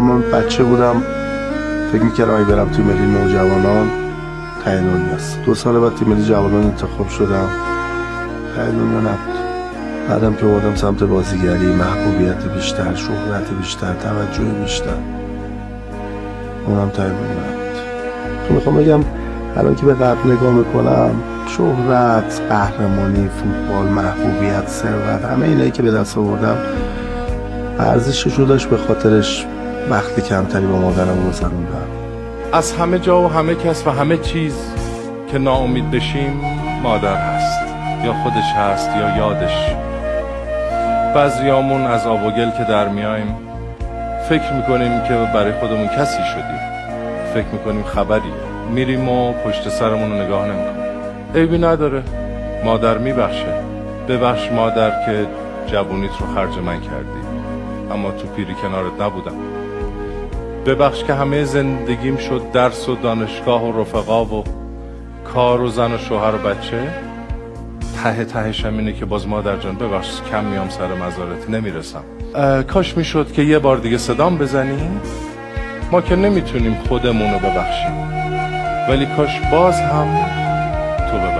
من بچه بودم فکر میکردم اگه برم توی ملی نوجوانان ته دنیاست. 2 سال بعد توی ملی جوانان انتخاب شدم، ته دنیا نبود. بعدم که بودم سمت بازیگری، محبوبیت بیشتر، شهرت بیشتر، توجه بیشتر، اونم ته دنیا نبود. تو میخوام بگم الان که به قبل نگاه میکنم، شهرت، قهرمانی، فوتبال، محبوبیت، ثروت، همه اینایی که به دست آوردم ارزششو داشت به خاطرش وقت کمتری با مادرم گذروندم. از همه جا و همه کس و همه چیز که ناامید بشیم مادر هست، یا خودش هست یا یادش. بعضیامون از آب و گل که در میایم فکر میکنیم که برای خودمون کسی شدیم، فکر میکنیم خبریه، میریم و پشت سرمون رو نگاه نمیکنیم. عیبی نداره، مادر میبخشه. ببخش مادر که جوونیت رو خرج من کردی اما تو پیری کنارت نبودم. ببخش که همه زندگیم شد درس و دانشگاه و رفقا و کار و زن و شوهر و بچه. ته تهش هم اینه که باز مادر جان ببخش کم میام سر مزارت، نمیرسم. کاش میشد که یه بار دیگه صدام بزنی. ما که نمیتونیم خودمون رو ببخشیم، ولی کاش باز هم تو ببخشی.